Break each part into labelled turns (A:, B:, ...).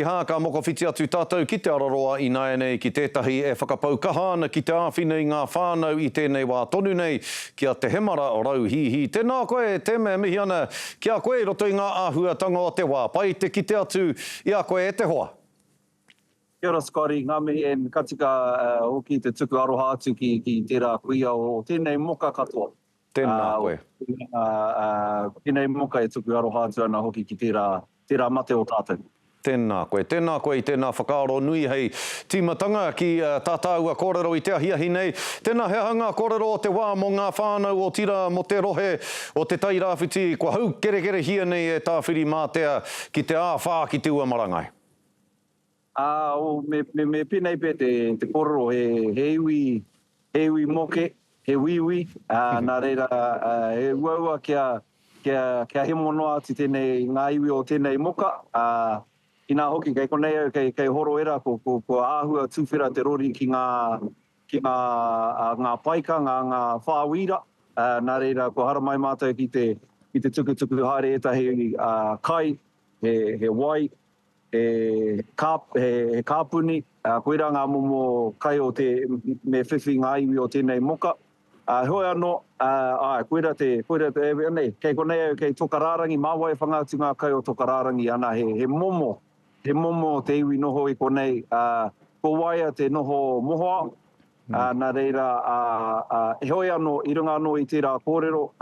A: Ki hā ka moko whiti atu tātou ki te araroa I nai nei ki tētahi e whakapau kahana ki te āwhine I ngā whānau I tēnei wā tonu nei kia te hemara o rau hihi. Tēnā koe, te mea mihi ana kia koe roto I ngā āhuatanga o te wā. Pai te kite atu I a koe e te hoa.
B: Kia ora Scotty, ngā mihi e katika hoki te tuku aroha atu ki tērā kuia o tēnei moka katoa.
A: Tēnā koe.
B: Tēnei moka e tuku aroha atu ana hoki ki tērā mate o tātou.
A: Tēnā koe I tēnā whakaaro nui hei tīmatanga ki tātāua kōrero I te ahiahi nei. Tēnā he hanga kōrero o te wā mo ngā whānau o tira mo te rohe o te tairāwhiti. Kua hau kere hia nei e tāwhiri mātea ki te āwhā ki te uamarangai.
B: Me pēnei pē te kōrero he iwi moke, he wiwi. Nā reira he uaua kia he monoa ati tēnei ngā iwi o tēnei moka. Ina hoki kei konei au kei horo era ko āhua tūwhera te rori ki ngā paika, ngā whāwira. Nā reira ko haramai mātou ki te tuku haere etahi kai, he wai, he kāpuni. Koera ngā momo kai o te me whiwhi ngā iwi o tēnei moka. Hoi anō, koera kei konei au kei tokarārangi, māwai whangātu ngā kai o tokarārangi ana he momo. He momo te iwi noho I konei, ko waia te noho mohoa, nā reira, he hoi anō, I runga anō I tērā kōrero,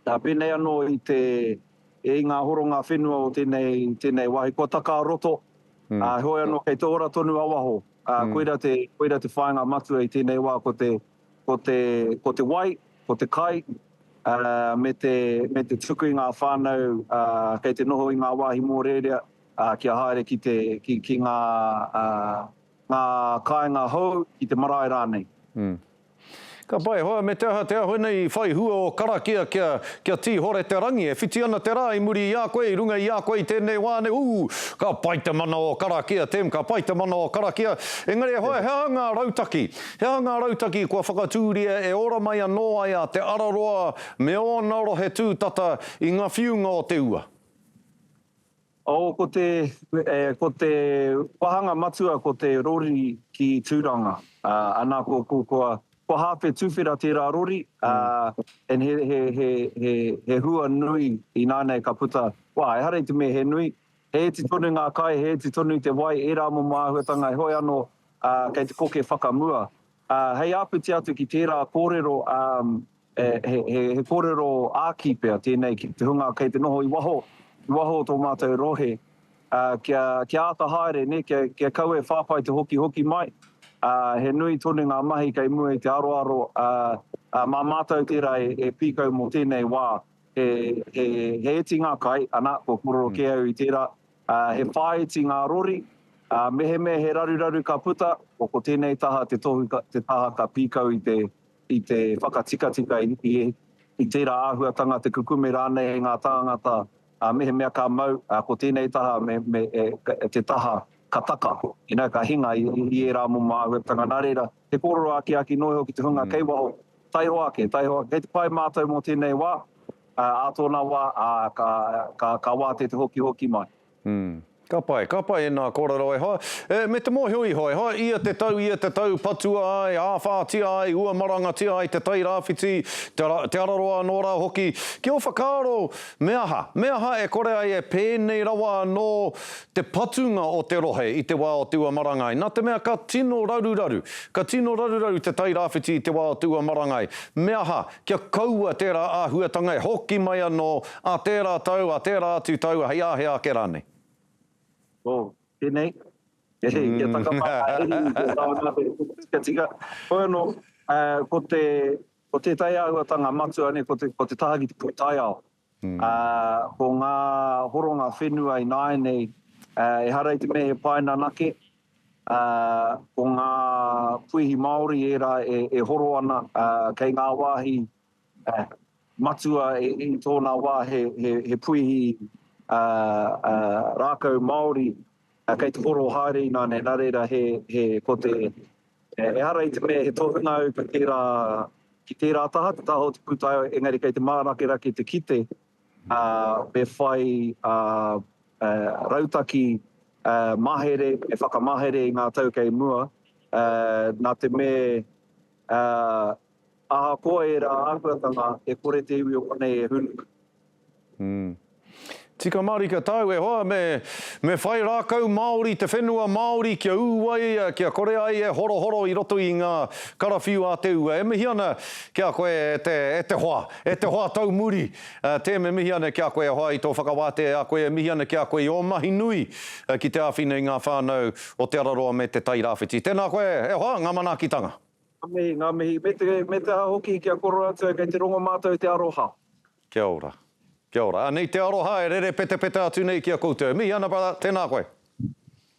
B: pēnei anō I ngā horonga whenua o tēnei wahi, ko taka roto, hoi anō kei te ora tonu awaho, koera te whaenga matua I tēnei wā ko te wai, ko te kai, me te tuku I ngā whānau, kei te noho I ngā wāhi mōrerea, kia haere ki ngā kāinga hou ki te marae rānei.
A: Ka pai, hoa, me te aha nei whai hua o karakia kia tī hore te rangi. E whiti ana te rā I muri I a koe, I runga I a koe I tēnei wāne. Ka pai te mana o karakia, ka pai te mana o karakia. Engari, hoa, he hanga rautaki kua whakatūria e ora mai anō ai a te araroa me ona rohe tūtata I ngā whiunga o te ua.
B: Ko te wahanga matua ko te rori ki tūranga. Ana ko hawhe tūwhera tērā rori. He hua nui I nānei ka puta. E harei te me he nui. He te tonu ngā kai, he te tonu te wai, e rā mo māhuatanga. E hoi anō kei te koke whakamua. Hei aputi atu ki tērā kōrero, he kōrero ākipea tēnei ki te hunga kei te noho I waho tō mātou rohe, kia ata haere, kia kaue whāpai te hoki mai. He nui tonu ngā mahi kei mua I te aroaro, mā mātou tērā e pīkau mō tēnei wā. He eti ngā kai, ana, ko kororo ke au I tērā. He whaeti ngā rori, mehe he raru ka puta, ko tēnei taha te taha ka pīkau I te whakatika I tērā āhuatanga te kukume rānei ngā tāngata, mehe mea ka mau, ko tēnei taha te taha ka taka. Ka hinga I e rā mo māhuatanga. Nā reira, te kōrero aki noi hoki te hunga kei waho, taiho ake. Kei te pai mātou mō tēnei wā, ātōna wā, ka wā te hoki mai.
A: Ka pai e nā kōrero e me te mōhioi hoi, ia te tau, patua ai, āwhātia ai, uamarangatia ai, te tairāwhiti, te araroa nō rā hoki. Ki o whakaaro, meaha e kore ai e pēnei rawa no te patunga o te rohe I te wā o te uamarangai. Nā te mea ka tino raruraru te tairāwhiti I te wā o te uamarangai. Meaha, kia kaua tērā āhuatanga e hoki mai anō a tērā tau, a tērā atu tau, hei ake rānei.
B: Tēnei. Kia takapā. Hoi anō, ko te tai ahuatanga matua, ko te taha ki te putai ao. Ko ngā horonga whenua I nāi nei, e harei te me he paina nake. Ko ngā puihi Māori era e horo ana kei ngā wāhi matua I tōna wā he puihi rākau Māori kei te horo haere I nāne, nā reira ko te e hara I te mea he tohunga au ki tērā taha, te taha o te putai, engari kei te mārakerake te kite, me whai rautaki mahere, e whakamahere i ngā tau kei mua, nā te me aha koa e rā ākuatanga e kore te iwi o konei e hunu.
A: Tika marika tau e hoa me whai rākau Māori, te whenua Māori kia uwai, kia kore ai e horo i roto i ngā karawhiu a te ua. E mihi ana kia koe e te hoa tau muri. Te me mihi ana kia koe hoa i tō whakawate a koe, mihi ana kia koe i o mahi nui ki te awhine i ngā whānau o te araroa me te tai rāwhiti. Tēnā koe e hoa, ngā manakitanga.
B: Ngā mihi, me te hoki kia koro atu, kei te rongo mātou te aroha.
A: Kia ora. Kia ora. Nei te aroha e rere pete atu nei kia koutou. Mihi ana para, tēnā koe.